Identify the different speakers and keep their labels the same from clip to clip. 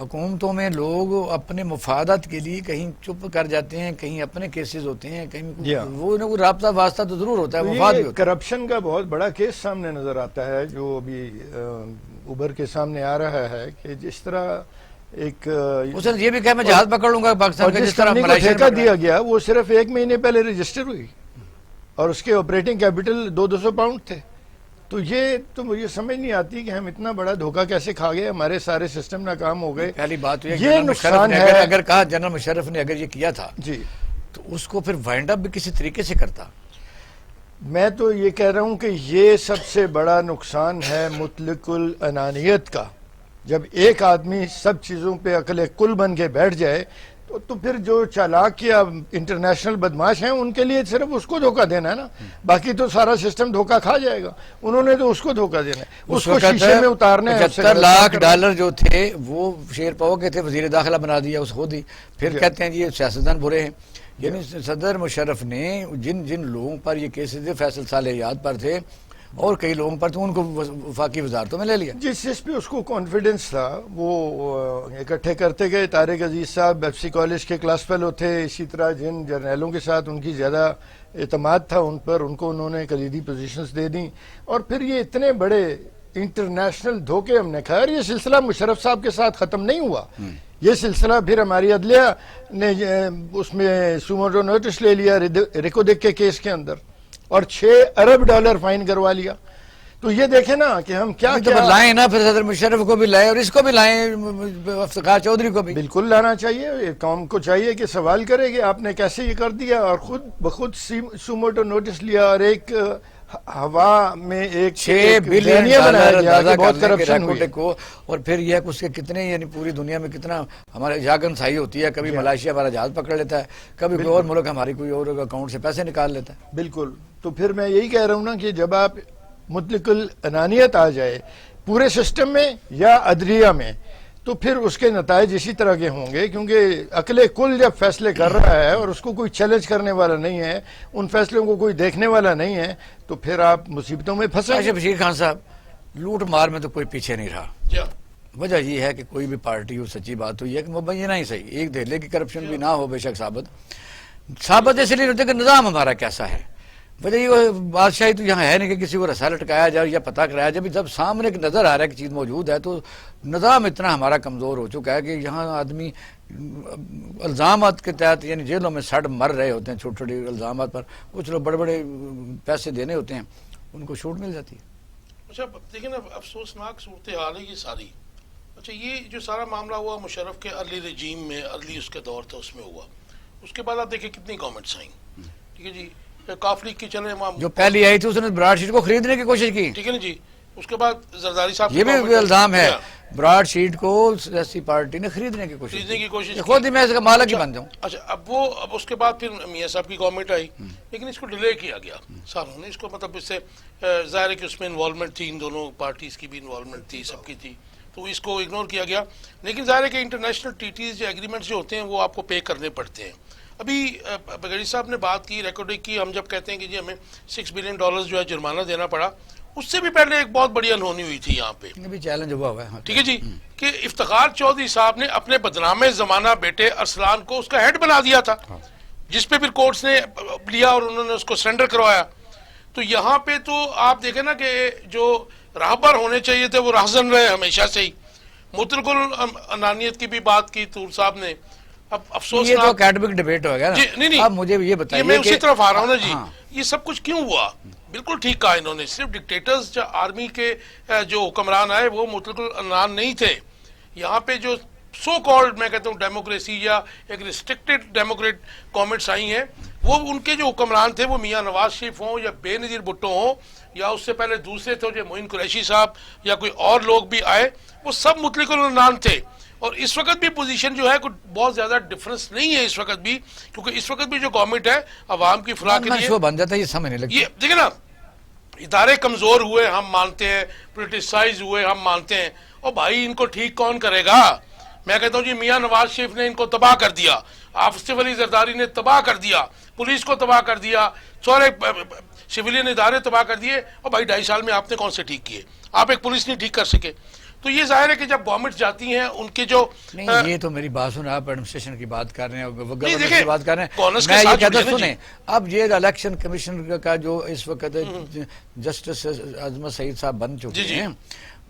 Speaker 1: حکومتوں میں لوگ اپنے مفادات کے لیے کہیں چپ کر جاتے ہیں، کہیں اپنے کیسز ہوتے ہیں، کہیں وہ نہ کوئی رابطہ واسطہ تو ضرور ہوتا ہے، مفاد بھی ہوتا ہے۔
Speaker 2: کرپشن کا بہت بڑا کیس سامنے نظر آتا ہے جو ابھی ابھر کے سامنے آ رہا ہے کہ جس طرح ایک
Speaker 1: اس نے یہ بھی کہا میں جہاز پکڑ لوں گا پاکستان کا،
Speaker 2: جس کمپنی کو ٹھیکہ دیا گیا وہ صرف 1 مہینے پہلے رجسٹر ہوئی اور اس کے آپریٹنگ کیپٹل 200 پاؤنڈ تھے۔ تو یہ تو مجھے سمجھ نہیں آتی کہ ہم اتنا بڑا دھوکہ کیسے کھا گئے، ہمارے سارے سسٹم ناکام ہو گئے۔
Speaker 1: پہلی بات
Speaker 2: یہ نقصان ہے۔
Speaker 1: اگر کہا جنرل مشرف نے اگر یہ کیا تھا
Speaker 2: جی
Speaker 1: تو اس کو پھر وائنڈ اپ بھی کسی طریقے سے کرتا۔
Speaker 2: میں تو یہ کہہ رہا ہوں کہ یہ سب سے بڑا نقصان ہے مطلق الانانیت کا۔ جب ایک آدمی سب چیزوں پہ عقل کل بن کے بیٹھ جائے تو پھر جو چالاک یا انٹرنیشنل بدماش ہیں ان کے لیے صرف اس کو دھوکہ دینا ہے نا، باقی تو سارا سسٹم دھوکہ کھا جائے گا۔ انہوں نے تو اس کو دھوکہ دینا ہے، اس کو شیشے میں اتارنا ہے۔
Speaker 1: 75 لاکھ ڈالر جو تھے وہ شیر پاؤ کے تھے، وزیر داخلہ بنا دیا اس خود ہی، پھر کہتے ہیں جی یہ سیاستدان برے ہیں۔ یعنی صدر مشرف نے جن لوگوں پر یہ کیسز تھے، فیصل صالحیات پر تھے اور کئی لوگوں پر تو ان کو وفاقی وزارتوں میں لے لیا۔
Speaker 2: جس پہ اس کو کانفیڈنس تھا وہ اکٹھے کرتے گئے۔ طارق عزیز صاحب ایف سی کالج کے کلاس فیلو تھے، اسی طرح جن جرنیلوں کے ساتھ ان کی زیادہ اعتماد تھا ان پر، ان کو انہوں نے کلیدی پوزیشنز دے دیں، اور پھر یہ اتنے بڑے انٹرنیشنل دھوکے ہم نے کھائے۔ اور یہ سلسلہ مشرف صاحب کے ساتھ ختم نہیں ہوا، یہ سلسلہ پھر ہماری عدلیہ نے اس میں سوموٹو نوٹس لے لیا ریکودک کے کیس کے اندر اور 6 ارب ڈالر فائن کروا لیا۔ تو یہ دیکھیں نا کہ ہم کیا
Speaker 1: لائیں نا، پھر صدر مشرف کو بھی لائیں اور اس کو بھی لائیں، افتخار چودھری کو بھی
Speaker 2: بالکل لانا چاہیے۔ قوم کو چاہیے کہ سوال کرے کہ آپ نے کیسے یہ کر دیا، اور خود بخود سوموٹو نوٹس لیا اور ایک ہوا میں 6 بلین بنایا گیا کہ بہت کرپشن ہوئی
Speaker 1: کو، اور پھر یہ اس کے کتنے یعنی پوری دنیا میں کتنا ہمارے جاگن سائی ہوتی ہے، کبھی ملائیشیا ہمارا جہاز پکڑ لیتا ہے، کبھی کوئی اور ملک ہماری کوئی اور اکاؤنٹ سے پیسے نکال لیتا ہے۔
Speaker 2: بالکل۔ تو پھر میں یہی کہہ رہا ہوں نا کہ جب آپ مطلق الانانیت آ جائے پورے سسٹم میں یا عدلیہ میں تو پھر اس کے نتائج اسی طرح کے ہوں گے، کیونکہ عقل کل جب فیصلے کر رہا ہے اور اس کو کوئی چیلنج کرنے والا نہیں ہے، ان فیصلوں کو کوئی دیکھنے والا نہیں ہے، تو پھر آپ مصیبتوں میں پھنسیں گے۔
Speaker 1: بشیر خان صاحب، لوٹ مار میں تو کوئی پیچھے نہیں رہا۔ وجہ یہ ہے کہ کوئی بھی پارٹی ہو، سچی بات تو یہ ہے کہ مبینہ ہی صحیح، ایک دہلے کی کرپشن بھی نہ ہو بے شک ثابت اس لیے ہوتے کہ نظام ہمارا کیسا ہے۔ وجہ یہ بادشاہی تو یہاں ہے نہیں کہ کسی کو رسا لٹکایا جائے یا پتہ کرایا جائے، جب سامنے نظر آ رہا ہے کہ چیز موجود ہے تو نظام اتنا ہمارا کمزور ہو چکا ہے کہ یہاں آدمی الزامات کے تحت یعنی جیلوں میں سڑ مر رہے ہوتے ہیں چھوٹے چھوٹے الزامات پر، کچھ لوگ بڑے بڑے پیسے دینے ہوتے ہیں ان کو چھوٹ مل جاتی ہے۔
Speaker 3: اچھا دیکھیں نا، افسوسناک صورتحال ہے یہ ساری۔ اچھا یہ جو سارا معاملہ ہوا مشرف کے ارلی رجیم میں، ارلی اس کا دور تھا اس میں ہوا، اس کے بعد آپ دیکھیں کتنی گورنمنٹس آئیں، ٹھیک ہے جی، کاف لیگ کی چلے
Speaker 1: جو پہلی آئی تھی اس نے براڈ شیٹ کو خریدنے کی کوشش کی،
Speaker 3: ٹھیک ہے نا جی، اس کے بعد زرداری صاحب
Speaker 1: یہ بھی الزام ہے براڈ شیٹ کو سیاسی پارٹی نے خریدنے کی کوشش خود ہی میں اس کا مالک ہی بن جاؤں۔
Speaker 3: اچھا اب اس کے بعد پھر میاں صاحب کی گورنمنٹ آئی، لیکن اس کو ڈیلے کیا گیا سالوں نے، اس کو مطلب اس سے ظاہر ہے کہ اس میں انوالومنٹ تھی، ان دونوں پارٹیز کی بھی انوالومنٹ تھی، سب کی تھی، تو اس کو اگنور کیا گیا۔ لیکن ظاہر ہے کہ انٹرنیشنل ٹریٹیز جو ایگریمنٹس جو ہوتے ہیں وہ آپ کو پے کرنے پڑتے ہیں۔ ابھی بغیری صاحب نے بات کی ریکارڈنگ کی، ہم جب کہتے ہیں کہ جی ہمیں $6 بلین جو ہے جرمانہ دینا پڑا، اس سے بھی پہلے ایک بہت بڑی انہونی ہوئی تھی یہاں پہ،
Speaker 1: بھی چیلنج ہوا ہے،
Speaker 3: ٹھیک ہے جی، کہ افتخار چودھری صاحب نے اپنے بدنام زمانہ بیٹے ارسلان کو اس کا ہیڈ بنا دیا تھا، جس پہ پھر کورٹس نے لیا اور انہوں نے اس کو سرنڈر کروایا۔ تو یہاں پہ تو آپ دیکھیں نا کہ جو راہبر ہونے چاہیے تھے وہ راہزن رہے ہمیشہ سے ہی۔ مطلق الانانیت کی بھی بات کی طور صاحب نے، اب افسوس
Speaker 1: یہ تو اکیڈمک ڈیبیٹ ہو گیا نا۔ اب مجھے یہ بتائیے
Speaker 3: میں اسی طرف آ رہا ہوں نا جی، یہ سب کچھ کیوں ہوا؟ بالکل ٹھیک کہا انہوں نے، صرف ڈکٹیٹرز جو آرمی کے جو حکمران آئے وہ مطلق العنان نہیں تھے، یہاں پہ جو سو کالڈ میں کہتا ہوں ڈیموکریسی یا ایک ریسٹرکٹڈ ڈیموکریٹ گورنمنٹس آئی ہیں، وہ ان کے جو حکمران تھے وہ میاں نواز شریف ہوں یا بے نظیر بھٹو ہوں یا اس سے پہلے دوسرے تھے جو معین قریشی صاحب یا کوئی اور لوگ بھی آئے، وہ سب مطلق العنان تھے۔ اور اس وقت بھی پوزیشن جو ہے کوئی بہت زیادہ ڈفرنس نہیں ہے اس وقت بھی، کیونکہ اس وقت بھی جو گورنمنٹ ہے عوام کی فلاح کے لیے
Speaker 1: بن جاتا ہے، یہ سمجھ نہیں لگتا۔
Speaker 3: یہ دیکھیں نا، ادارے کمزور ہوئے ہم مانتے ہیں، پولیٹیسائز ہوئے ہم مانتے ہیں، اور بھائی ان کو ٹھیک کون کرے گا؟ میں کہتا ہوں جی میاں نواز شریف نے ان کو تباہ کر دیا، آصف علی زرداری نے تباہ کر دیا، پولیس کو تباہ کر دیا، سارے سویلین ادارے تباہ کر دیے، اور بھائی 2.5 سال میں آپ نے کون سے ٹھیک کیے؟ آپ ایک پولیس نہیں ٹھیک کر سکے۔ تو یہ ظاہر ہے کہ جب گورنمنٹ جاتی ہیں ان کے جو
Speaker 1: نہیں، یہ تو میری بات سنیں، آپ ایڈمنسٹریشن کی بات کر رہے ہیں، گورنمنٹ
Speaker 3: دیکھیں،
Speaker 1: کی بات کر رہے
Speaker 3: گورنرز
Speaker 1: ہیں،
Speaker 3: کے
Speaker 1: میں یہ
Speaker 3: ساتھ
Speaker 1: کہتا
Speaker 3: جڑیے نا
Speaker 1: سنیں، اب یہ الیکشن کمیشن کا جو اس وقت جسٹس عظمت سعید صاحب بن چکے ہیں،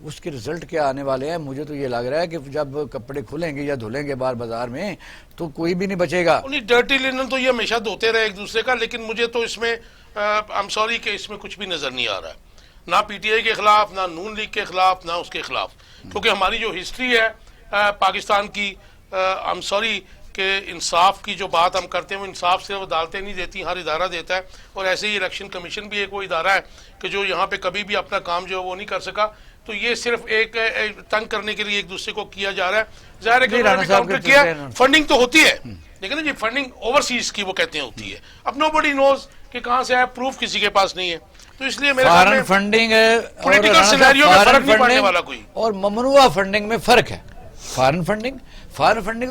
Speaker 1: اس کے رزلٹ کیا آنے والے ہیں؟ مجھے تو یہ لگ رہا ہے کہ جب کپڑے کھلیں گے یا دھلیں گے باہر بازار میں تو کوئی بھی نہیں بچے گا۔
Speaker 3: انہیں ڈرٹی لینن تو یہ ہمیشہ دھوتے رہے ایک دوسرے کا، لیکن مجھے تو اس میں I'm sorry کہ اس میں کچھ بھی نظر نہیں آ رہا ہے، نہ پی ٹی آئی کے خلاف، نہ نون لیگ کے خلاف، نہ اس کے خلاف، کیونکہ ہماری جو ہسٹری ہے پاکستان کی، I'm sorry کہ انصاف کی جو بات ہم کرتے ہیں وہ انصاف صرف عدالتیں نہیں دیتی، ہر ادارہ دیتا ہے، اور ایسے ہی الیکشن کمیشن بھی ایک وہ ادارہ ہے کہ جو یہاں پہ کبھی بھی اپنا کام جو ہے وہ نہیں کر سکا، تو یہ صرف ایک تنگ کرنے کے لیے ایک دوسرے کو کیا جا رہا ہے۔ ظاہر ہے کہ انہوں نے بھی کاؤنٹر کیا، فنڈنگ تو ہوتی ہے لیکن نا جی فنڈنگ اوورسیز کی وہ کہتے ہیں ہوتی ہے، اب nobody knows کہ کہاں سے ہے، پروف کسی کے پاس نہیں ہے، تو اس لیے میرے خیال میں
Speaker 1: فارن فنڈنگ
Speaker 3: پولیٹیکل سینیریو میں فرق نہیں پڑنے والا کوئی،
Speaker 1: اور ممنوعہ فنڈنگ میں فرق ہے۔ فارن فنڈنگ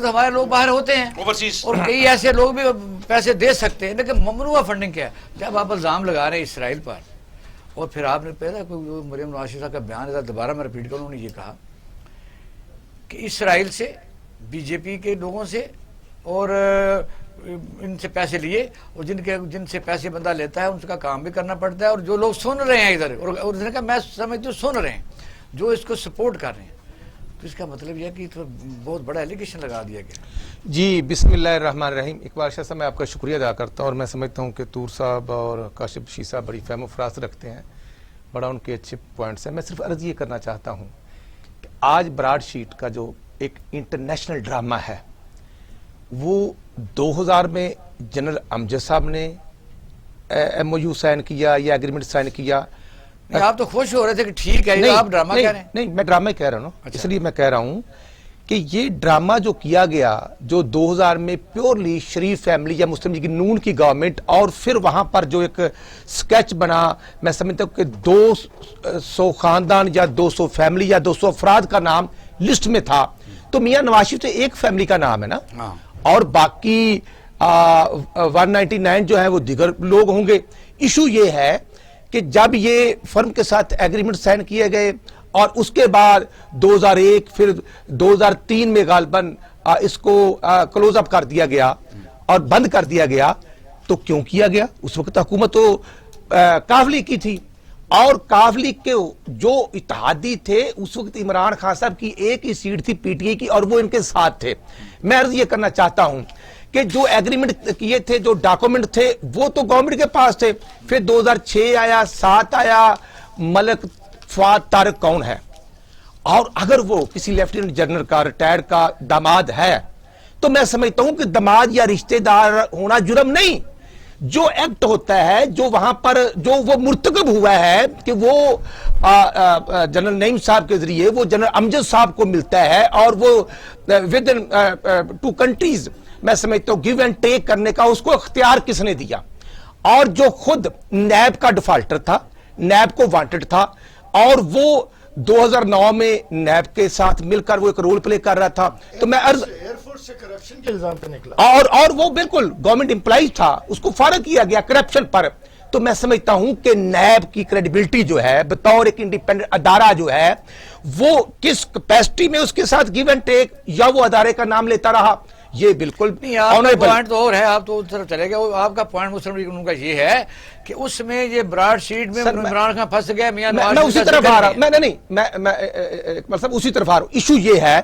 Speaker 1: تو ہمارے لوگ باہر ہوتے ہیں
Speaker 3: اوورسیز،
Speaker 1: اور کئی ایسے لوگ بھی پیسے دے سکتے ہیں، لیکن ممنوعہ فنڈنگ کیا ہے؟ جب آپ الزام لگا رہے ہیں اسرائیل پر، اور پھر آپ نے پہلا مریم نواز شریف صاحب کا بیان تھا، دوبارہ میں ریپیٹ کروں، انہوں نے یہ کہا کہ اسرائیل سے، بی جے پی کے لوگوں سے اور ان سے پیسے لیے، اور جن سے پیسے بندہ لیتا ہے ان کا کام بھی کرنا پڑتا ہے، اور جو لوگ سن رہے ہیں ادھر، اور اس نے کہا میں سمجھتی ہوں سن رہے ہیں جو اس کو سپورٹ کر رہے ہیں، تو اس کا مطلب یہ ہے کہ تو بہت بڑا ایلیگیشن لگا دیا گیا۔
Speaker 4: جی بسم اللہ الرحمن الرحیم۔ اقبال شاہ صاحب میں آپ کا شکریہ ادا کرتا ہوں، اور میں سمجھتا ہوں کہ طور صاحب اور کاشف شیخ صاحب بڑی فہم و فراست رکھتے ہیں، بڑا ان کے اچھے پوائنٹس ہیں۔ میں صرف عرض یہ کرنا چاہتا ہوں کہ آج براڈ شیٹ کا جو ایک انٹرنیشنل ڈرامہ ہے، وہ 2000 میں جنرل امجد صاحب نے ایم او یو سائن کیا یا ایگریمنٹ سائن کیا۔
Speaker 1: آپ تو خوش ہو رہے تھے کہ ٹھیک ہے، یہ آپ ڈرامہ کہہ رہے ہیں؟
Speaker 4: نہیں، میں ڈرامہ کہہ رہا ہوں، اس لیے میں کہہ رہا ہوں کہ یہ ڈرامہ جو کیا گیا، جو 2000 میں پیورلی شریف فیملی یا مسلم لیگ نون کی گورنمنٹ، اور پھر وہاں پر جو ایک سکیچ بنا، میں سمجھتا ہوں کہ 200 خاندان یا 200 فیملی یا 200 افراد کا نام لسٹ میں تھا، تو میاں نواز شریف تو ایک فیملی کا نام ہے نا، اور باقی 199 جو ہے وہ دیگر لوگ ہوں گے۔ ایشو یہ ہے کہ جب یہ فرم کے ساتھ ایگریمنٹ سائن کیے گئے اور اس کے بعد 2001 پھر 2003 میں غالباً اس کو کلوز اپ کر دیا گیا اور بند کر دیا گیا، تو کیوں کیا گیا؟ اس وقت حکومت تو کاف لیگ کی تھی، اور کاف لیگ کے جو اتحادی تھے اس وقت عمران خان صاحب کی ایک ہی سیٹ تھی پی ٹی آئی کی، اور وہ ان کے ساتھ تھے۔ میں عرض یہ کرنا چاہتا ہوں کہ جو ایگریمنٹ کیے تھے، جو ڈاکومنٹ تھے، وہ تو گورنمنٹ کے پاس تھے۔ پھر 2006 آیا، 7 آیا، ملک فؤاد طارق کون ہے؟ اور اگر وہ کسی لیفٹیننٹ جنرل کا ریٹائر کا داماد ہے تو میں سمجھتا ہوں کہ داماد یا رشتہ دار ہونا جرم نہیں، جو ایکٹ ہوتا ہے، جو وہاں پر جو وہ مرتکب ہوا ہے کہ وہ جنرل نعیم صاحب کے ذریعے وہ جنرل امجد صاحب کو ملتا ہے، اور وہ ود ان 2 کنٹریز میں سمجھتا ہوں گیو اینڈ ٹیک کرنے کا اس کو اختیار کس نے دیا؟ اور جو خود نیب کا ڈیفالٹر تھا، نیب کو وانٹڈ تھا، اور وہ 2009 میں نیب کے ساتھ مل کر وہ ایک رول پلے کر رہا تھا، تو میں عرض
Speaker 2: ایئر فورس سے کرپشن کے الزام پہ نکلا،
Speaker 4: اور وہ بالکل گورنمنٹ امپلائیز تھا، اس کو فارغ کیا گیا کرپشن پر۔ تو میں سمجھتا ہوں کہ نیب کی کریڈیبلٹی جو ہے بطور ایک انڈیپینڈنٹ ادارہ جو ہے، وہ کس کیپیسٹی میں اس کے ساتھ گیو اینڈ ٹیک یا وہ ادارے کا نام لیتا رہا، یہ بالکل
Speaker 1: نہیں۔ آپ کا پوائنٹ تو اور ہے، آپ تو اس طرف چلے گئے، آپ کا پوائنٹ مسلم لیگ کا یہ ہے کہ اس میں یہ براڈ شیٹ میں عمران خان پھنس گیا، میاں نواز
Speaker 4: میں اسی طرف آ رہا ہوں، میں مطلب اسی طرف آ رہا ہوں۔ ایشو یہ ہے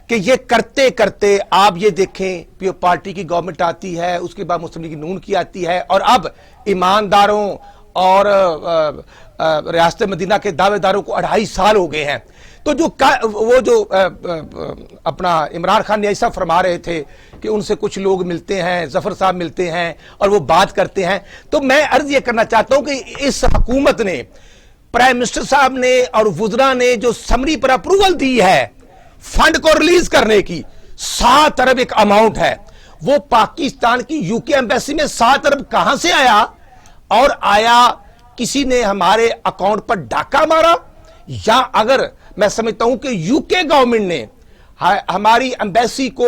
Speaker 4: کہ یہ کرتے کرتے آپ یہ دیکھیں پیو پارٹی کی گورنمنٹ آتی ہے، اس کے بعد مسلم لیگ نون کی آتی ہے، اور اب ایمانداروں اور ریاست مدینہ کے دعوے داروں کو 2.5 سال ہو گئے ہیں۔ تو وہ جو اپنا عمران خان نے ایسا فرما رہے تھے کہ ان سے کچھ لوگ ملتے ہیں، ظفر صاحب ملتے ہیں اور وہ بات کرتے ہیں، تو میں عرض یہ کرنا چاہتا ہوں کہ اس حکومت نے، پرائم منسٹر صاحب نے اور وزراء نے جو سمری پر اپروول دی ہے فنڈ کو ریلیز کرنے کی، 7 ارب ایک اماؤنٹ ہے، وہ پاکستان کی یو کے ایمبیسی میں 7 ارب کہاں سے آیا؟ اور آیا کسی نے ہمارے اکاؤنٹ پر ڈاکہ مارا، یا اگر میں سمجھتا ہوں کہ یو کے گورنمنٹ نے ہماری ایمبیسی کو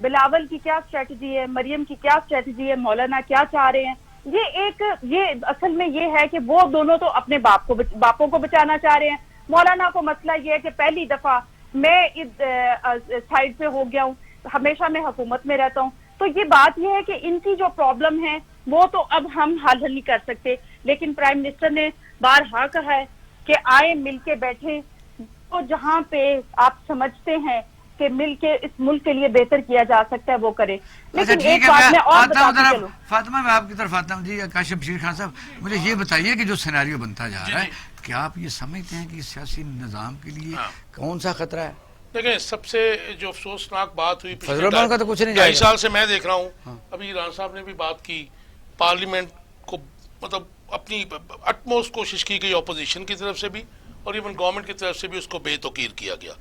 Speaker 5: بلاول کی کیا اسٹریٹجی ہے, مریم کی کیا اسٹریٹجی ہے, مولانا کیا چاہ رہے ہیں. یہ اصل میں یہ ہے کہ وہ دونوں تو اپنے باپوں کو بچانا چاہ رہے ہیں. مولانا کو مسئلہ یہ ہے کہ پہلی دفعہ میں اس سائڈ پہ ہو گیا ہوں, ہمیشہ میں حکومت میں رہتا ہوں. تو یہ بات یہ ہے کہ ان کی جو پرابلم ہے وہ تو اب ہم حل نہیں کر سکتے, لیکن پرائم منسٹر نے بارہا کہا ہے کہ آئے مل کے بیٹھے, تو جہاں پہ آپ سمجھتے ہیں کہ مل کے اس ملک کے لیے بہتر کیا جا سکتا ہے وہ کرے. لیکن ایک بات میں اور بتاتی چلوں.
Speaker 1: فاطمہ, میں آپ کی طرف آتا ہوں. جی کاشف بشیر خان صاحب, مجھے یہ بتائیے کہ جو سیناریو بنتا جا رہا ہے, کیا آپ یہ سمجھتے ہیں کہ سیاسی نظام کے لیے کون سا خطرہ ہے؟
Speaker 3: دیکھیں, سب سے جو افسوسناک بات ہوئی
Speaker 1: فضل الرحمان کا تو کچھ نہیں جائے
Speaker 3: 2.5 سال سے میں دیکھ رہا ہوں, ابھی ران صاحب نے بھی بات کی, پارلیمنٹ کو مطلب اپنی اٹموسٹ کوشش کی گئی اپوزیشن کی طرف سے بھی اور ایون گورنمنٹ کی طرف سے بھی, اس کو بے توقیر کیا گیا.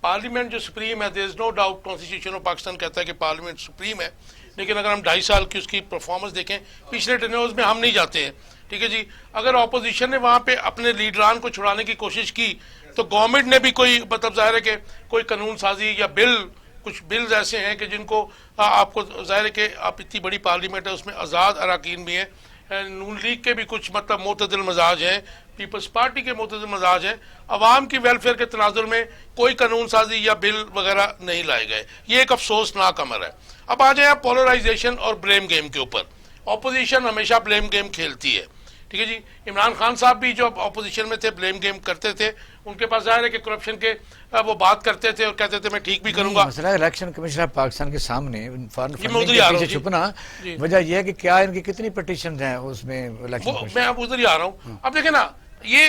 Speaker 3: پارلیمنٹ جو سپریم ہے, there is no doubt constitution of Pakistan کہتا ہے کہ پارلیمنٹ سپریم ہے, لیکن اگر ہم 2.5 سال کی اس کی پرفارمنس دیکھیں, پچھلے ٹینیورز میں ہم نہیں جاتے ہیں, ٹھیک ہے جی. اگر اپوزیشن نے وہاں پہ اپنے لیڈران کو چھڑانے کی کوشش کی تو گورنمنٹ نے بھی کوئی مطلب ظاہر ہے کہ کوئی قانون سازی یا کچھ بلز ایسے ہیں کہ جن کو آپ کو ظاہر ہے کہ آپ اتنی بڑی پارلیمنٹ ہے, اس میں آزاد اراکین بھی ہیں, نون لیگ کے بھی کچھ مطلب معتدل مزاج ہیں, پیپلز پارٹی کے معتدل مزاج ہیں. عوام کی ویلفیئر کے تناظر میں کوئی قانون سازی یا بل وغیرہ نہیں لائے گئے. یہ ایک افسوسناک امر ہے. اب آ جائیں آپ پولرائزیشن اور بلیم گیم کے اوپر. اپوزیشن ہمیشہ بلیم گیم کھیلتی ہے, ٹھیک ہے جی. عمران خان صاحب بھی جو اپوزیشن میں تھے بلیم گیم کرتے تھے, ان کے پاس ظاہر ہے کہ کرپشن کے وہ بات کرتے تھے اور کہتے تھے میں ٹھیک بھی کروں گا.
Speaker 1: مسئلہ الیکشن کمیشن آف پاکستان کے سامنے فارن فنڈنگ کے پیچھے چھپنا, وجہ یہ ہے کہ کیا ان کی کتنی پٹیشنز ہیں اس میں الیکشن کمیشن.
Speaker 3: میں اب ادھر ہی آ رہا ہوں. اب دیکھیں نا, یہ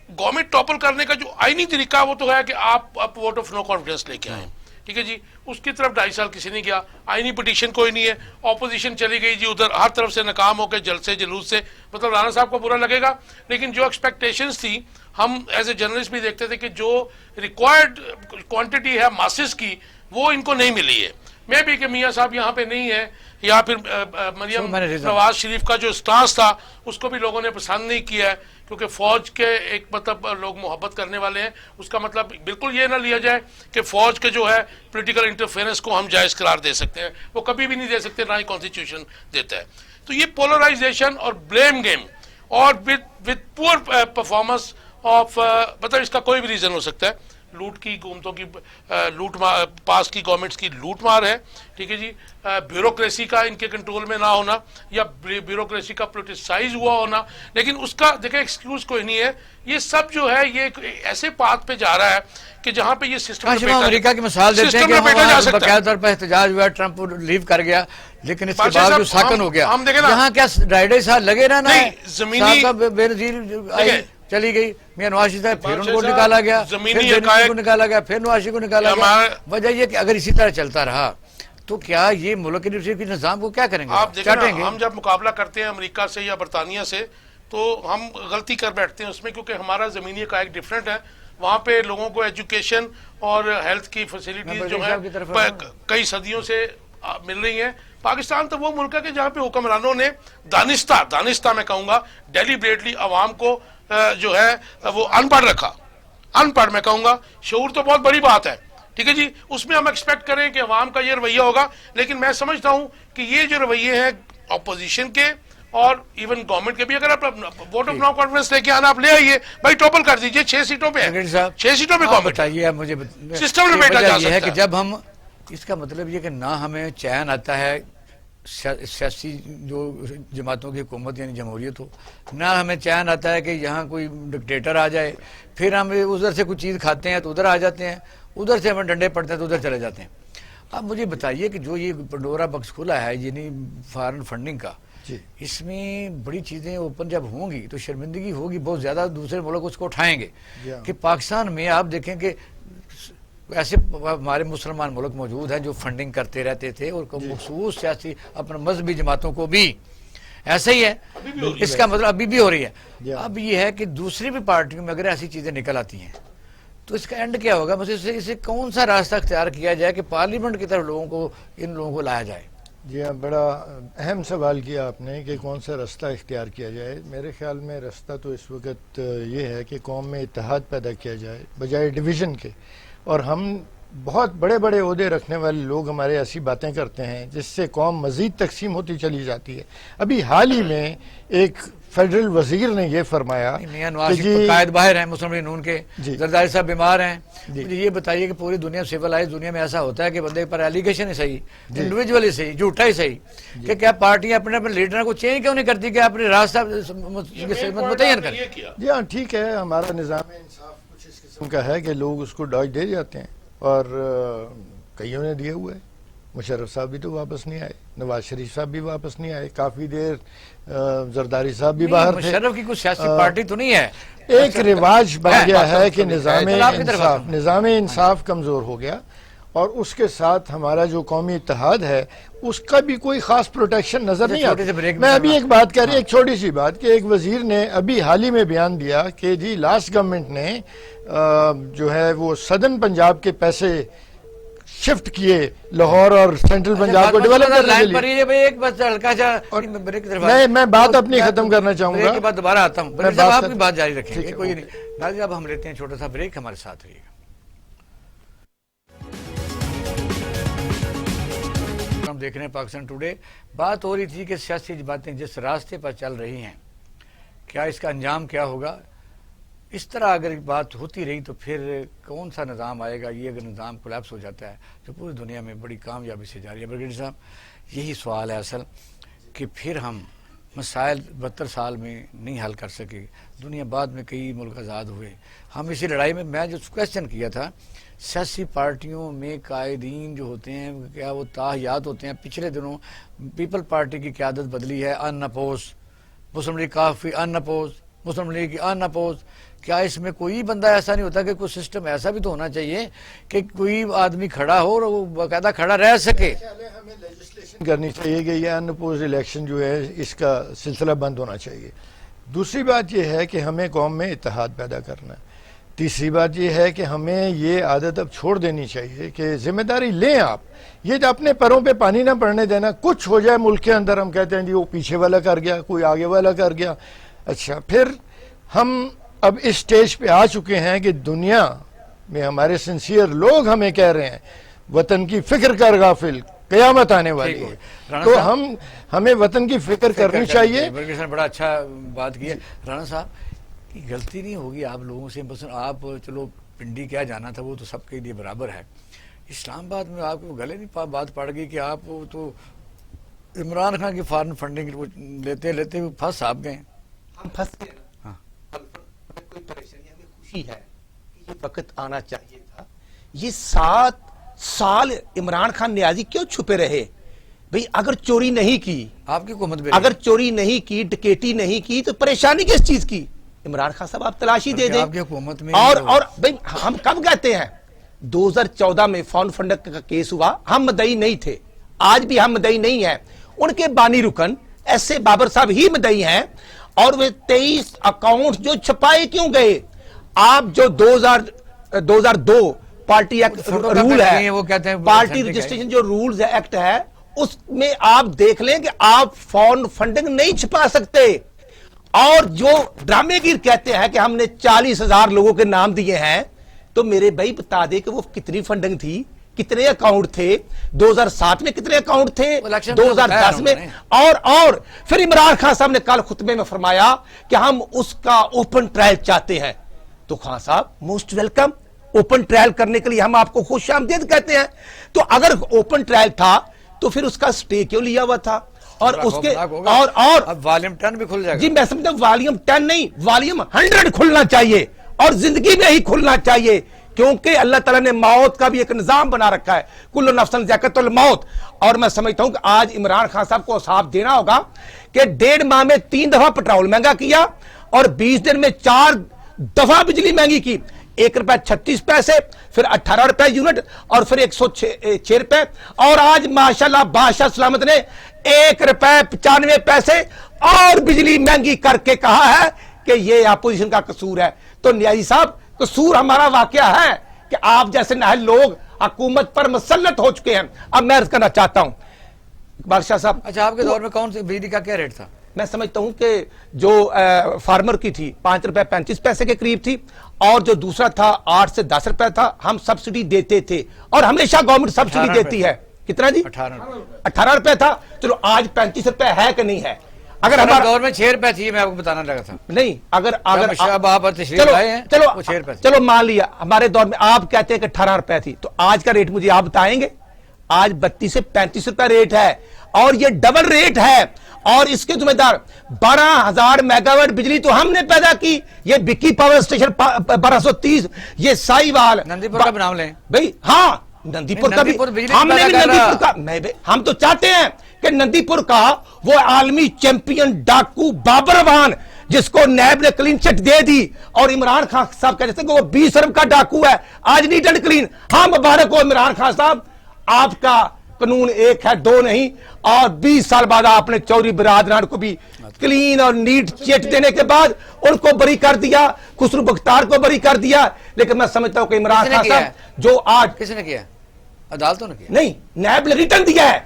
Speaker 3: گورنمنٹ ٹاپل کرنے کا جو آئینی طریقہ وہ تو ہے کہ آپ ووٹ آف نو کانفیڈنس لے کے آئیں, ٹھیک ہے جی. اس کی طرف 2.5 سال کسی نے گیا, آئینی پٹیشن کوئی نہیں ہے, اپوزیشن چلی گئی جی ادھر, ہر طرف سے ناکام ہو کے جلسے جلوس سے, مطلب رانا صاحب کو برا لگے گا, لیکن جو ایکسپیکٹیشنز تھی, ہم ایز اے جرنلسٹ بھی دیکھتے تھے کہ جو ریکوائرڈ کوانٹٹی ہے ماسز کی وہ ان کو نہیں ملی ہے. میں بھی کہ میاں صاحب یہاں پہ نہیں ہے, یا پھر مریم نواز شریف کا جو سٹانس تھا اس کو بھی لوگوں نے پسند نہیں کیا ہے, کیونکہ فوج کے ایک مطلب لوگ محبت کرنے والے ہیں. اس کا مطلب بالکل یہ نہ لیا جائے کہ فوج کے جو ہے پولیٹیکل انٹرفیئرنس کو ہم جائز قرار دے سکتے ہیں, وہ کبھی بھی نہیں دے سکتے, نہ ہی کانسٹیٹیوشن دیتا ہے. تو یہ پولرائزیشن اور بلیم گیم اور وتھ پور پرفارمنس آف مطلب اس کا کوئی بھی ریزن ہو سکتا ہے. لوٹ کی حکومتوں کی لوٹ پاس کی گورنمنٹس کی لوٹ مار ہے, ٹھیک ہے جی. بیوروکریسی کا ان کے کنٹرول میں نہ ہونا یا بیوروکریسی کا پولیٹیسائز ہوا ہونا, لیکن اس کا دیکھیں ایکسکیوز کوئی نہیں ہے. یہ سب جو ہے یہ ایسے پاتھ پہ جا رہا ہے کہ جہاں پہ یہ سسٹم
Speaker 1: امریکہ کی مثال دیتے ہیں کہ باقاعدہ طور پر احتجاج ہوا, ٹرمپ لیو کر گیا, لیکن اس کے بعد جو ساکن ہو گیا, یہاں کیا 2.5 سال لگے رہنا ہے. زمینی بے نظیر چلی گئی, میاں نواز شریف پھر ان کو نکالا گیا, پھر کو نکالا گیا, پھر نواز شریف کو نکالا گیا. وجہ یہ کہ اگر اسی طرح چلتا رہا تو کیا یہ ملک کے نظام کو کیا کریں گے؟
Speaker 3: آپ دیکھیں, ہم جب مقابلہ کرتے ہیں امریکہ سے یا برطانیہ سے تو ہم غلطی کر بیٹھتے ہیں اس میں, کیونکہ ہمارا زمینی قائد ڈیفرنٹ ہے. وہاں پہ لوگوں کو ایجوکیشن اور ہیلتھ کی فیسلٹیز جو ہے کئی صدیوں سے مل رہی ہیں. پاکستان تو وہ ملک ہے کہ جہاں پہ حکمرانوں نے دانستہ میں کہوں گا ڈیلیبریٹلی عوام کو جو ہے وہ ان پڑھ رکھا. ان پڑھ میں کہوں گا, شعور تو بہت بڑی بات ہے, ٹھیک ہے جی. اس میں ہم ایکسپیکٹ کریں کہ عوام کا یہ رویہ ہوگا, لیکن میں سمجھتا ہوں کہ یہ جو رویے ہیں اپوزیشن کے اور ایون گورنمنٹ کے بھی, اگر آپ ووٹ آف نو کانفیڈنس لے کے آنا, آپ لے آئیے بھائی, ٹوپل کر دیجئے. 6 سیٹوں پہ 6 سیٹوں پہ گورنمنٹ
Speaker 1: بتائیے مجھے
Speaker 3: سسٹم میں بیٹھا جا سکتا
Speaker 1: ہے کہ جب ہم, اس کا مطلب یہ کہ نہ ہمیں چین آتا ہے سیاسی جو جماعتوں کی حکومت یعنی جمہوریت ہو, نہ ہمیں چین آتا ہے کہ یہاں کوئی ڈکٹیٹر آ جائے, پھر ہم ادھر سے کچھ چیز کھاتے ہیں تو ادھر آ جاتے ہیں, ادھر سے ہمیں ڈنڈے پڑتے ہیں تو ادھر چلے جاتے ہیں. اب مجھے بتائیے کہ جو یہ پنڈورا باکس کھلا ہے یعنی فارن فنڈنگ کا, اس میں بڑی چیزیں اوپن جب ہوں گی تو شرمندگی ہوگی بہت زیادہ, دوسرے ملک اس کو اٹھائیں گے. کہ پاکستان میں آپ دیکھیں کہ ایسے ہمارے مسلمان ملک موجود ہیں جو فنڈنگ کرتے رہتے تھے, اور مخصوص سیاسی اپنے مذہبی جماعتوں کو بھی ایسا ہی ہے. اس کا مطلب ابھی بھی ہو رہی ہے. اب یہ ہے کہ دوسری بھی پارٹیوں میں اگر ایسی چیزیں نکل آتی ہیں تو اس کا اینڈ کیا ہوگا؟ بس اسے کون سا راستہ اختیار کیا جائے کہ پارلیمنٹ کی طرف ان لوگوں کو لایا جائے؟
Speaker 2: جی ہاں, بڑا اہم سوال کیا آپ نے کہ کون سا راستہ اختیار کیا جائے. میرے خیال میں راستہ تو اس وقت یہ ہے کہ قوم میں اتحاد پیدا کیا جائے بجائے ڈویژن کے, اور ہم بہت بڑے بڑے عہدے رکھنے والے لوگ ہمارے ایسی باتیں کرتے ہیں جس سے قوم مزید تقسیم ہوتی چلی جاتی ہے. ابھی حال ہی میں ایک فیڈرل وزیر نے یہ فرمایا
Speaker 1: میاں نواز شریف قائد باہر ہیں مسلم لیگ نون کے, زرداری صاحب بیمار ہیں. مجھے یہ بتائیے کہ پوری دنیا سیولائز دنیا میں ایسا ہوتا ہے کہ بندے پر ایلیگیشن ہی صحیح, انڈیویجول ہی صحیح, جھوٹا ہی صحیح, کہ کیا پارٹیاں اپنے اپنے لیڈر کو چینج کیوں نہیں کرتی کہ اپنے راستہ متعین کریں؟
Speaker 2: جی ہاں ٹھیک ہے, ہمارا نظام انصاف کچھ اس قسم کا ہے کہ لوگ اس کو ڈاج دے جاتے ہیں, اور کئیوں نے دیے ہوئے. مشرف صاحب بھی تو واپس نہیں آئے, نواز شریف صاحب بھی واپس نہیں آئے, کافی دیر زرداری صاحب بھی باہر تھے.
Speaker 1: مشرف کی کوئی سیاسی پارٹی تو نہیں ہے.
Speaker 2: ایک رواج بن گیا ہے کہ نظام انصاف کمزور ہو گیا, اور اس کے ساتھ ہمارا جو قومی اتحاد ہے اس کا بھی کوئی خاص پروٹیکشن نظر نہیں آتا. میں ابھی ایک بات کر رہی, ایک چھوٹی سی بات, کہ ایک وزیر نے ابھی حال ہی میں بیان دیا کہ جی لاسٹ گورنمنٹ نے جو ہے وہ سدرن پنجاب کے پیسے شفٹ کیے لاہور اور سینٹرل پنجاب کو ڈیولپ کرنے کے لیے. میں بات اپنی ختم کرنا چاہوں گا,
Speaker 1: کے بعد دوبارہ آتا ہوں. آپ کی بات جاری رکھیں گے, کوئی نہیں. ناظرین اب ہم لیتے ہیں چھوٹا سا بریک, ہمارے ساتھ رہیے گا. ہم دیکھ رہے ہیں پاکستان ٹوڈے. بات ہو رہی تھی کہ سیاسی باتیں جس راستے پر چل رہی ہیں, کیا اس کا انجام کیا ہوگا. اس طرح اگر بات ہوتی رہی تو پھر کون سا نظام آئے گا. یہ اگر نظام کولیپس ہو جاتا ہے جو پوری دنیا میں بڑی کامیابی سے جاری ہے. بریگیڈیئر صاحب, یہی سوال ہے اصل, کہ پھر ہم مسائل 72 سال میں نہیں حل کر سکے. دنیا بعد میں کئی ملک آزاد ہوئے, ہم اسی لڑائی میں جو کویسچن کیا تھا, سیاسی پارٹیوں میں قائدین جو ہوتے ہیں کیا وہ تاحیات ہوتے ہیں. پچھلے دنوں پیپل پارٹی کی قیادت بدلی ہے, ان اپوز, مسلم لیگ کافی ان اپوز, مسلم لیگ کی ان اپوز. کیا اس میں کوئی بندہ ایسا نہیں ہوتا کہ کوئی سسٹم ایسا بھی تو ہونا چاہیے کہ کوئی آدمی کھڑا ہو اور وہ باقاعدہ کھڑا رہ سکے.
Speaker 2: ہمیں لیجسلیشن کرنی چاہیے کہ یہ ان اپوز الیکشن جو ہے اس کا سلسلہ بند ہونا چاہیے. دوسری بات یہ ہے کہ ہمیں قوم میں اتحاد پیدا کرنا ہے. تیسری بات یہ ہے کہ ہمیں یہ عادت اب چھوڑ دینی چاہیے کہ ذمہ داری لیں آپ. یہ اپنے پیروں پہ پانی نہ پڑنے دینا. کچھ ہو جائے ملک کے اندر, ہم کہتے ہیں جی وہ پیچھے والا کر گیا, کوئی آگے والا کر گیا. اچھا, پھر ہم اب اس سٹیج پہ آ چکے ہیں کہ دنیا میں ہمارے سنسیئر لوگ ہمیں کہہ رہے ہیں وطن کی فکر کر غافل, قیامت آنے والی ہے. تو ہمیں وطن کی فکر کرنی چاہیے.
Speaker 1: بڑا اچھا بات کی ہے رانا صاحب. غلطی نہیں ہوگی آپ لوگوں سے, بس آپ چلو پنڈی کیا جانا تھا وہ تو سب کے لیے برابر ہے. اسلام آباد میں آپ کو گلے نہیں بات پڑ گئی کہ آپ تو عمران خان کی فارن فنڈنگ لیتے ہوئے پھنس آپ گئے.
Speaker 4: ہم پھنس گئے, کوئی پریشانی, ہمیں خوشی ہے کہ یہ وقت آنا چاہیے تھا. یہ 7 سال عمران خان نیازی کیوں چھپے رہے بھئی؟ اگر چوری نہیں کی,
Speaker 1: آپ کی حکومت میں
Speaker 4: اگر چوری نہیں کی, ڈکیٹی نہیں کی, تو پریشانی کس چیز کی؟ عمران خان صاحب آپ تلاشی دے دیں.
Speaker 1: آپ کی حکومت میں
Speaker 4: اور بھئی ہم کب کہتے ہیں 2014 میں فون فنڈنگ کا کیس ہوا, ہم مدعی نہیں تھے, آج بھی ہم مدعی نہیں ہیں. ان کے بانی رکن ایس اے بابر صاحب ہی مدعی ہیں, اور وہ 23 اکاؤنٹ جو چھپائے کیوں گئے. آپ جو 2002 پارٹی ایکٹ رول ہے, پارٹی رجسٹریشن جو رولز ایکٹ ہے, اس میں آپ دیکھ لیں کہ آپ فون فنڈنگ نہیں چھپا سکتے. اور جو ڈرامے گیر کہتے ہیں کہ ہم نے 40,000 لوگوں کے نام دیے ہیں, تو میرے بھائی بتا دے کہ وہ کتنی فنڈنگ تھی, کتنے اکاؤنٹ تھے, 2007 میں کتنے اکاؤنٹ تھے, 2010 میں. اور پھر عمران خان صاحب نے کل خطبے میں فرمایا کہ ہم اس کا اوپن ٹرائل چاہتے ہیں. تو خان صاحب موسٹ ویلکم, اوپن ٹرائل کرنے کے لیے ہم آپ کو خوش آمدید کہتے ہیں. تو اگر اوپن ٹرائل تھا تو پھر اس کا سٹے کیوں لیا ہوا تھا؟ اور اس کے اور
Speaker 1: اب والیوم 10 بھی کھل جائے گا.
Speaker 4: جی میں سمجھتا ہوں والیوم 10 نہیں, والیوم 100 کھلنا چاہیے, اور زندگی میں ہی کھلنا چاہیے, کیونکہ اللہ تعالیٰ نے موت کا بھی ایک نظام بنا رکھا ہے, کل نفس ذائقۃ الموت. اور میں سمجھتا ہوں کہ آج عمران خان صاحب کو حساب دینا ہوگا کہ 1.5 ماہ میں 3 دفعہ پٹرول مہنگا کیا, اور 20 دن میں 4 دفعہ بجلی مہنگی کی. 1 روپے 36 پیسے, پھر 18 روپے یونٹ, اور پھر 106 روپے, اور آج ماشاءاللہ بادشاہ سلامت نے 1 روپے 95 پیسے اور بجلی مہنگی کر کے کہا ہے کہ یہ اپوزیشن کا قصور ہے. تو نیازی صاحب, قصور ہمارا واقعہ ہے کہ آپ جیسے نااہل لوگ حکومت پر مسلط ہو چکے ہیں. اب میں عرض کرنا چاہتا ہوں بادشاہ صاحب,
Speaker 1: اچھا آپ کے دور میں کون سے بجلی کا کیا ریٹ تھا؟
Speaker 4: میں سمجھتا ہوں کہ جو فارمر کی تھی 5 روپے 35 پیسے کے قریب تھی اور جو دوسرا تھا 8 سے 10 روپے تھا, ہم سبسڈی دیتے تھے اور ہمیشہ گورنمنٹ سبسڈی دیتی ہے. کتنا جی؟ 18 روپے تھا. چلو آج 35 روپے ہے کہ نہیں ہے؟ اگر ہمارا
Speaker 1: دور میں 6 روپے تھی, میں آپ کو بتانا لگا تھا.
Speaker 4: نہیں, اگر
Speaker 1: چلو
Speaker 4: چلو مان لیا ہمارے دور میں آپ کہتے ہیں کہ 18 روپے تھی, تو آج کا ریٹ مجھے آپ بتائیں گے؟ آج 32 سے 35 روپے ریٹ ہے اور یہ ڈبل ریٹ ہے. اور اس کے ذمہ دار 12,000 میگا واٹ بجلی تو ہم نے پیدا کی. یہ بکی پاور اسٹیشن 1230, یہ سائی وال
Speaker 1: نندی پور کا نام لیں
Speaker 4: بھائی. ہاں نندی پور کا بھی ہم نے بھی نندی پور کا, ہم تو چاہتے ہیں کہ نندی پور کا وہ عالمی چیمپئن ڈاکو بابروان جس کو نیب نے کلین چٹ دے دی اور عمران خان صاحب کہتے ہیں کہ وہ 20 ارب کا ڈاکو ہے, آج نیٹ اینڈ کلین. ہاں مبارک ہو عمران خان صاحب, آپ کا قانون 1 ہے 2 نہیں, اور 20 سال بعد آپ نے چودھری برادران کو بھی کلین اور نیٹ چٹ دینے کے بعد ان کو بری کر دیا, خسرو بختار کو بری کر دیا. لیکن میں سمجھتا ہوں کہ عمران خان صاحب جو آج
Speaker 1: کس نے کیا, عدالتوں نے کیا
Speaker 4: نہیں, نیب نے ریٹرن دیا ہے.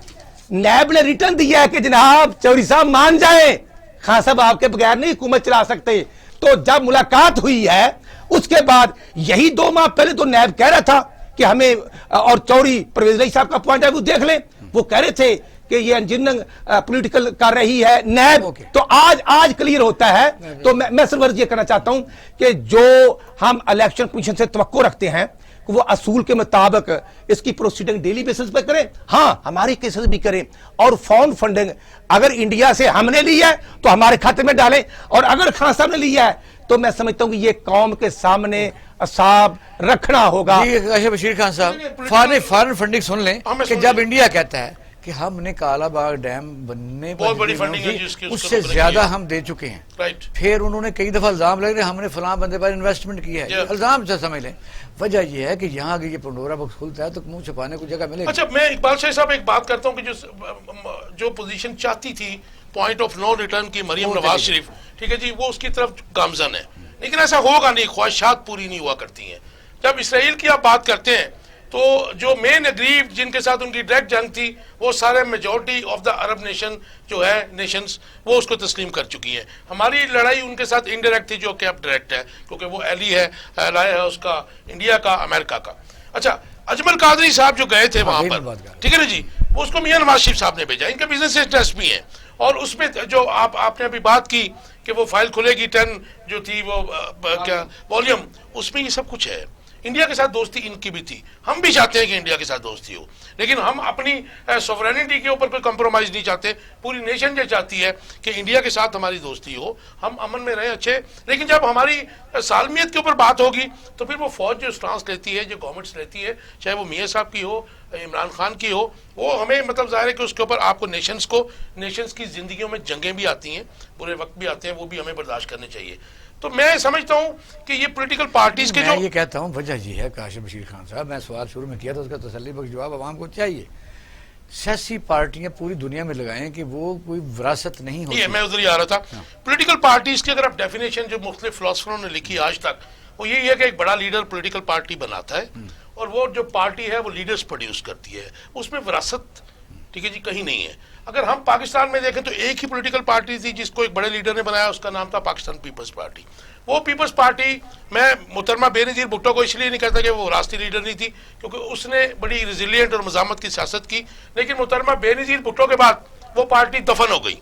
Speaker 4: نیب نے ریٹرن دیا ہے کہ جناب چودھری صاحب مان جائیں, خان صاحب آپ کے بغیر نہیں حکومت چلا سکتے. تو جب ملاقات ہوئی ہے اس کے بعد یہی 2 ماہ پہلے تو نیب کہہ رہا تھا کہ ہمیں, اور چودھری پرویز علی صاحب کا پوائنٹ ہے وہ دیکھ لیں, وہ کہہ رہے تھے کہ یہ انجینئرنگ پولیٹیکل کر رہی ہے نیب. تو آج کلیئر ہوتا ہے. تو میں صرف یہ کہنا چاہتا ہوں کہ جو ہم الیکشن کمیشن سے توقع رکھتے ہیں کہ وہ اصول کے مطابق اس کی پروسیڈنگ ڈیلی بیسس پہ کریں, ہاں ہماری کیسز بھی کریں, اور فون فنڈنگ اگر انڈیا سے ہم نے لی ہے تو ہمارے کھاتے میں ڈالیں, اور اگر خان صاحب نے لیا ہے تو میں سمجھتا ہوں کہ یہ قوم کے سامنے اصاب رکھنا ہوگا.
Speaker 1: جی بشیر خان صاحب, فارن فنڈنگ سن لیں کہ جب انڈیا کہتا ہے کہ ہم نے کالا باغ ڈیم بننے اس سے زیادہ ہم دے چکے ہیں, پھر انہوں نے کئی دفعہ الزام لگ رہے ہیں ہم نے فلاں بندے پر انویسٹمنٹ کیا ہے, الزام سے سمجھ لیں. وجہ یہ ہے کہ یہاں اگر یہ پنڈورا باکس کھلتا ہے تو منہ چھپانے کو جگہ ملے گی.
Speaker 3: اچھا میں اقبال شاہ صاحب ایک بات کرتا ہوں کہ جو پوزیشن چاہتی تھی پوائنٹ آف نو ریٹرن کی مریم نواز شریف, ٹھیک ہے جی, وہ اس کی طرف گامزن ہے, لیکن ایسا ہوگا نہیں, خواہشات پوری نہیں ہوا کرتی ہیں. جب اسرائیل کی آپ بات کرتے ہیں تو جو مین اگریو جن کے ساتھ ان کی ڈائریکٹ جنگ تھی وہ سارے majority of the Arab nation جو ہے نیشنز وہ اس کو تسلیم کر چکی ہیں. ہماری لڑائی ان کے ساتھ انڈائریکٹ تھی جو کہ اب ڈائریکٹ ہے, کیونکہ وہ ایلی ہے, ایلائی ہے اس کا انڈیا کا, امریکہ کا. اچھا اجمل قادری صاحب جو گئے تھے وہاں پر, ٹھیک ہے نا جی, وہ اس کو میاں نواز شریف صاحب نے بھیجا, ان کے بزنس انٹرسٹ بھی ہیں, اور اس میں جو آپ نے ابھی بات کی کہ وہ فائل کھلے گی 10 جو تھی وہ کیا والیوم, اس میں یہ سب کچھ ہے. انڈیا کے ساتھ دوستی ان کی بھی تھی, ہم بھی چاہتے ہیں کہ انڈیا کے ساتھ دوستی ہو, لیکن ہم اپنی سوورینٹی کے اوپر کوئی کمپرومائز نہیں چاہتے. پوری نیشن یہ چاہتی ہے کہ انڈیا کے ساتھ ہماری دوستی ہو, ہم امن میں رہیں اچھے. لیکن جب ہماری سالمیت کے اوپر بات ہوگی تو پھر وہ فوج جو سٹانس لیتی ہے, جو گورنمنٹس لیتی ہے, چاہے وہ میاں صاحب کی ہو, عمران خان کی ہو, وہ ہمیں مطلب ظاہر ہے کہ اس کے اوپر آپ کو نیشنز کی زندگیوں میں جنگیں بھی آتی ہیں, برے وقت بھی آتے ہیں, وہ بھی ہمیں برداشت کرنے چاہیے. تو میں سمجھتا ہوں کہ یہ پولیٹیکل پارٹیز کے جو
Speaker 1: میں یہ کہتا ہوں وجہ یہ ہے کاشف بشیر خان صاحب, میں سوال شروع میں کیا تھا اس کا تسلی بخش جواب عوام کو چاہیے. سیاسی پارٹیاں پوری دنیا میں لگائیں کہ وہ کوئی وراثت نہیں ہوتی.
Speaker 3: میں ادھر ہی آ رہا تھا. پولیٹیکل پارٹیز کی اگر آپ ڈیفینیشن جو مختلف فلاسفروں نے لکھی آج تک, وہ یہی ہے کہ ایک بڑا لیڈر پولیٹیکل پارٹی بناتا ہے, اور وہ جو پارٹی ہے وہ لیڈرز پروڈیوس کرتی ہے, اس میں وراثت ٹھیک ہے جی کہیں نہیں ہے. اگر ہم پاکستان میں دیکھیں تو ایک ہی پولیٹیکل پارٹی تھی جس کو ایک بڑے لیڈر نے بنایا, اس کا نام تھا پاکستان پیپلز پارٹی. وہ پیپلز پارٹی, میں محترمہ بے نظیر بھٹو کو اس لیے نہیں کہتا کہ وہ وراثتی لیڈر نہیں تھی, کیونکہ اس نے بڑی ریزیلینٹ اور مزاحمت کی سیاست کی, لیکن محترمہ بے نظیر بھٹو کے بعد وہ پارٹی دفن ہو گئی.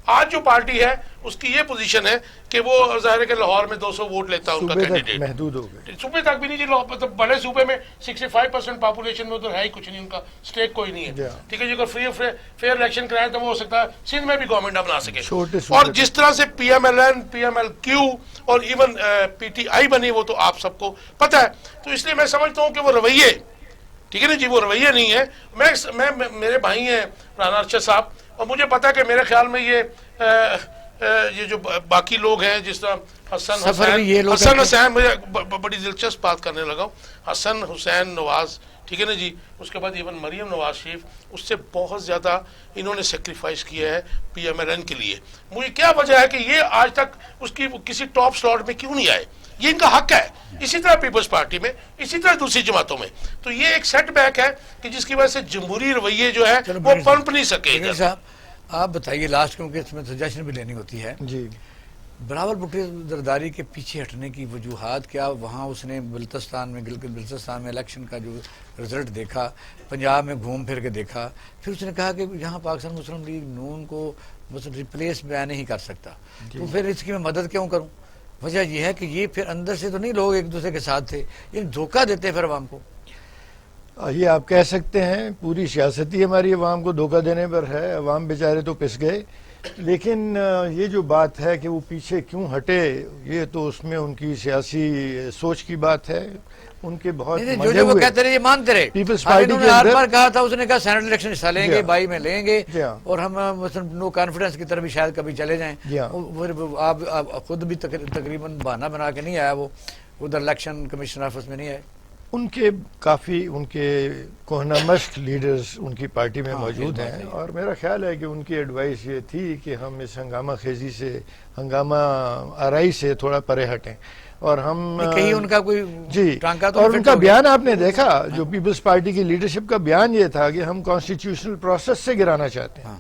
Speaker 3: آج جو پارٹی ہے اس کی یہ پوزیشن ہے کہ وہ ظاہر ہے کہ لاہور میں 200 ووٹ لیتا ہے ان کا کینڈیڈیٹ,
Speaker 2: محدود ہو گئے
Speaker 3: صوبے تک بھی نہیں جی, مطلب بڑے صوبے میں 65% پاپولیشن میں ادھر ہے ہی کچھ نہیں, ان کا اسٹیک کوئی نہیں ہے, ٹھیک ہے جی. اگر فیئر الیکشن کرائے تو وہ ہو سکتا ہے سندھ میں بھی گورنمنٹ نہ بنا سکے. اور جس طرح سے P M L N, P M L Q اور ایون پی ٹی آئی بنی, وہ تو آپ سب کو پتہ ہے. تو اس لیے میں سمجھتا ہوں کہ وہ رویے, ٹھیک ہے نا جی, وہ رویے نہیں ہے. میں میرے بھائی ہیں رانا ارشد صاحب, اور مجھے پتا ہے کہ میرے خیال میں یہ جو باقی لوگ ہیں جس طرح حسن حسین, مجھے بڑی دلچسپ بات کرنے لگا ہوں, حسن حسین نواز, ٹھیک ہے نا جی, اس کے بعد ایون مریم نواز شریف, اس سے بہت زیادہ انہوں نے سیکریفائس کیا ہے پی ایم ایل این کے لیے. مجھے کیا وجہ ہے کہ یہ آج تک اس کی کسی ٹاپ سلاٹ میں کیوں نہیں آئے؟ یہ ان کا حق ہے. اسی طرح پیپلز پارٹی میں, اسی طرح دوسری جماعتوں میں. تو یہ ایک سیٹ بیک ہے کہ جس کی وجہ سے جمہوری رویے جو ہے وہ پنپ نہیں سکے.
Speaker 1: آپ بتائیے لاسٹ کیونکہ اس میں سجیشن بھی لینی ہوتی ہے.
Speaker 2: جی
Speaker 1: بلاول بھٹو زرداری کے پیچھے ہٹنے کی وجوہات کیا؟ وہاں اس نے بلتستان میں گلگت بلتستان میں الیکشن کا جو رزلٹ دیکھا، پنجاب میں گھوم پھر کے دیکھا، پھر اس نے کہا کہ یہاں پاکستان مسلم لیگ نون کو ریپلیس میں نہیں کر سکتا، تو پھر اس کی میں مدد کیوں کروں؟ وجہ یہ ہے کہ یہ پھر اندر سے تو نہیں لوگ ایک دوسرے کے ساتھ تھے، یہ دھوکہ دیتے پھر عوام کو.
Speaker 2: یہ آپ کہہ سکتے ہیں پوری سیاست ہی ہماری عوام کو دھوکہ دینے پر ہے. عوام بیچارے تو پس گئے، لیکن یہ جو بات ہے کہ وہ پیچھے کیوں ہٹے، یہ تو اس میں ان کی سیاسی سوچ کی بات ہے. ان کے بہت
Speaker 1: جو وہ کہتے رہے یہ مانتے رہے.
Speaker 2: پیپلز پارٹی کے
Speaker 1: ہر
Speaker 2: اندر
Speaker 1: بار کہا تھا، اس نے کہا سینٹ الیکشن حصہ لیں گے، 22 میں لیں گے، اور ہم نو کانفیڈنس کی طرف بھی شاید کبھی چلے جائیں. آپ خود بھی تقریباً بہانہ بنا کے نہیں آیا، وہ ادھر الیکشن کمیشن آفس میں نہیں آئے.
Speaker 2: ان کے کافی ان کے کوہنہ مشق لیڈرز ان کی پارٹی میں موجود ہیں، اور میرا خیال ہے کہ ان کی ایڈوائس یہ تھی کہ ہم اس ہنگامہ خیزی سے، ہنگامہ آرائی سے تھوڑا پرے ہٹیں. اور ہم
Speaker 1: کہیں ان کا کوئی
Speaker 2: جی، اور ان کا بیان آپ نے دیکھا، جو پیپلز پارٹی کی لیڈرشپ کا بیان یہ تھا کہ ہم کانسٹیٹیوشنل پروسیس سے گرانا چاہتے ہیں.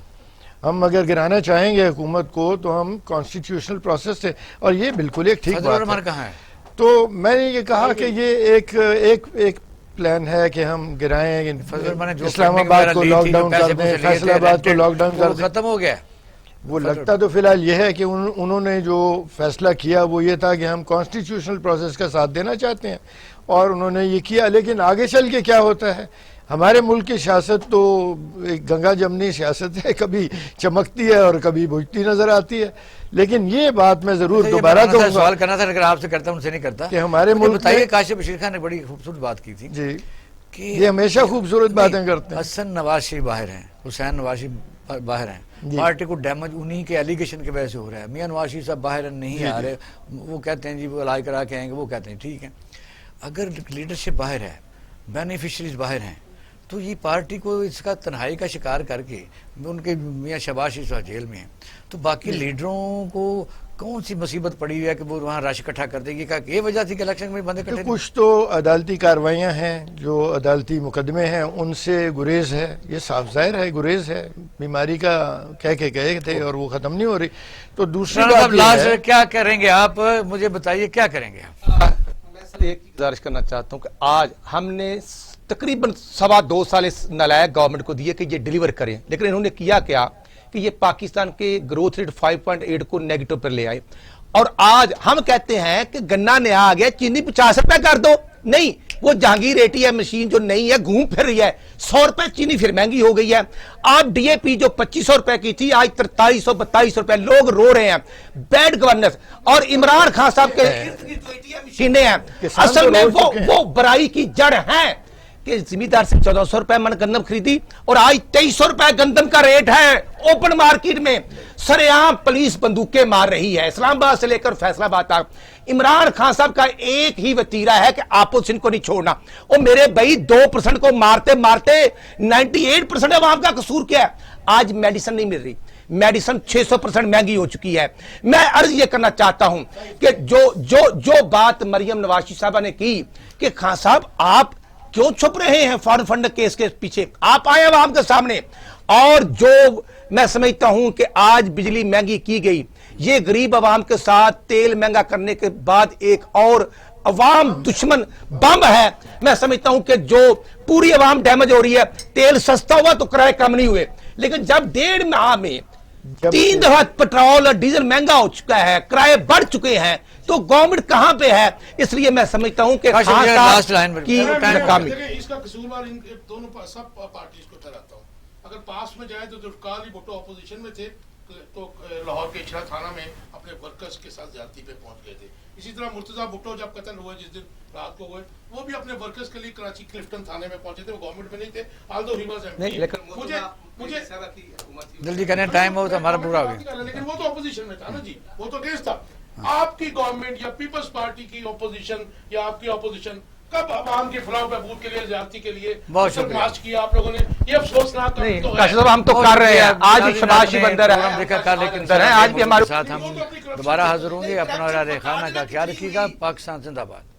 Speaker 2: ہم اگر گرانا چاہیں گے حکومت کو تو ہم کانسٹیٹیوشنل پروسیس سے، اور یہ بالکل ایک ٹھیک بات ہے.
Speaker 1: کہاں ہے؟
Speaker 2: تو میں نے یہ کہا کہ یہ ایک پلان ہے کہ ہم گرائیں، اسلام آباد کو لاک ڈاؤن کر دیں، فیصل آباد کو لاک ڈاؤن کر دیں.
Speaker 1: ختم ہو گیا.
Speaker 2: وہ لگتا تو فی الحال یہ ہے کہ انہوں نے جو فیصلہ کیا وہ یہ تھا کہ ہم کانسٹیٹیوشنل پروسیس کا ساتھ دینا چاہتے ہیں، اور انہوں نے یہ کیا. لیکن آگے چل کے کیا ہوتا ہے، ہمارے ملک کی سیاست تو ایک گنگا جمنی سیاست ہے، کبھی چمکتی ہے اور کبھی بجھتی نظر آتی ہے. لیکن یہ بات میں ضرور دوبارہ کہوں گا،
Speaker 1: سوال کرنا تھا، اگر آپ سے کرتا ہوں، ان سے نہیں کرتا،
Speaker 2: کہ ہمارے ملک
Speaker 1: بتائیے. کاشف بشیر خان نے بڑی خوبصورت بات کی تھی
Speaker 2: جی
Speaker 1: کہ
Speaker 2: یہ ہمیشہ خوبصورت باتیں کرتے ہیں.
Speaker 1: حسن نواز شریف باہر ہیں، حسین نواز شریف باہر ہیں، پارٹی کو ڈیمیج انہی کے ایلیگیشن کی وجہ سے ہو رہا ہے. میاں نواز شریف صاحب باہر نہیں آ رہے، وہ کہتے ہیں جی وہ علاج کرا کے آئیں گے، وہ کہتے ہیں ٹھیک ہے. اگر لیڈرشپ باہر ہے، بینیفیشریز باہر ہیں، تو یہ پارٹی کو اس کا تنہائی کا شکار کر کے، ان کے میاں شہباز شریف صاحب جیل میں ہیں، تو باقی لیڈروں کو کون سی مصیبت پڑی ہوئی ہے کہ وہ وہاں رش اکٹھا کر دے گی؟ یہ وجہ تھی کہ الیکشن میں بندے اکٹھے.
Speaker 2: کچھ تو عدالتی کارروائیاں ہیں، جو عدالتی مقدمے ہیں، ان سے گریز ہے. یہ صاف ظاہر ہے گریز ہے، بیماری کا کہہ کے گئے تھے اور وہ ختم نہیں ہو رہی. تو دوسری بات یہ ہے،
Speaker 1: کیا کریں گے آپ؟ مجھے بتائیے کیا کریں گے آپ؟
Speaker 4: میں ایک گزارش کرنا چاہتا ہوں کہ آج ہم نے تقریباً 2.25 سال اس نالائق گورنمنٹ کو دیے کہ یہ ڈیلیور کریں، لیکن انہوں نے کیا کہ یہ پاکستان کے گروتھ ریٹ 5.8 کو نیگیٹو پر لے آئے. اور آج ہم کہتے ہیں کہ گنا نیا آ گیا، چینی 50 روپے کر دو. نہیں، وہ جہانگیر ایٹی ہے مشین جو نہیں ہے، گھوم پھر رہی ہے. 100 روپے چینی پھر مہنگی ہو گئی ہے. آپ ڈی اے پی جو 2500 روپے کی تھی، آج 4300-4200 روپے. لوگ رو رہے ہیں. بیڈ گورننس اور عمران خان صاحب کے مشینیں ہیں، اصل میں وہ برائی کی جڑ ہیں کہ زمیندار سے 1400 روپے من گندم خریدی اور آج 2300 روپے گندم کا ریٹ ہے اوپن مارکیٹ میں. سرعام پولیس بندوقیں مار رہی ہے اسلام آباد سے لے کر فیصل آباد تک. عمران خان صاحب کا ایک ہی وتیرہ ہے کہ اپوزیشن کو نہیں چھوڑنا. اور میرے بھائی 2% کو مارتے مارتے 98% عوام کا قصور کیا ہے؟ آج میڈیسن نہیں مل رہی، میڈیسن 600% مہنگی ہو چکی ہے. میں عرض یہ کرنا چاہتا ہوں کہ جو بات مریم نواز صاحبہ نے کی کہ خان صاحب آپ کیوں چھپ رہے ہیں فارن فنڈ کیس کے پیچھے، آپ آئے عوام کے سامنے. اور جو میں سمجھتا ہوں کہ آج بجلی مہنگی کی گئی، یہ غریب عوام کے ساتھ تیل مہنگا کرنے کے بعد ایک اور عوام دشمن بم ہے. میں سمجھتا ہوں کہ جو پوری عوام ڈیمیج ہو رہی ہے. تیل سستا ہوا تو کرائے کم نہیں ہوئے، لیکن جب 1.5 ماہ میں 3 دفعہ پٹرول اور ڈیزل مہنگا ہو چکا ہے، کرائے بڑھ چکے ہیں، تو گورنمنٹ کہاں پہ ہے؟ اس لیے میں سمجھتا ہوں کہ
Speaker 3: اس کا قصوروار ان دونوں سب پارٹیز کو ٹھہراتا ہوں. اگر پاس میں جائے تو ذوالفقار علی بھٹو اپوزیشن میں تھے تو لاہور کے اچھرا تھانہ میں اپنے ورکرز کے ساتھ زیادتی پہ پہنچ گئے تھے. اسی طرح مرتضیٰ بھٹو جب قتل ہوئے جس دن رات کو ہوئے، وہ بھی اپنے ورکرز کے لیے کراچی کلفٹن تھانے میں پہنچے تھے، وہ گورنمنٹ میں نہیں تھے. Although he was M P. مجھے
Speaker 1: جلدی کرنے ٹائم ہو تو ہمارا پورا ہو گیا.
Speaker 3: لیکن وہ تو اپوزیشن میں تھا نا جی، وہ تو اگینسٹ تھا. آپ کی گورنمنٹ یا پیپلز پارٹی کی اپوزیشن یا آپ کی اپوزیشن کب عوام کے فلاح و بہبود کے لیے، زیادتی کے لیے مارچ کیا آپ لوگوں نے؟ یہ افسوسناک
Speaker 4: ہم تو کر رہے ہیں. آج بھی شہباز شریف اندر ہے، آج بھی ہمارے
Speaker 1: ساتھ ہم دوبارہ حاضر ہوں گے. اپنا اور خانہ کا خیال رکھیے گا. پاکستان زندہ باد.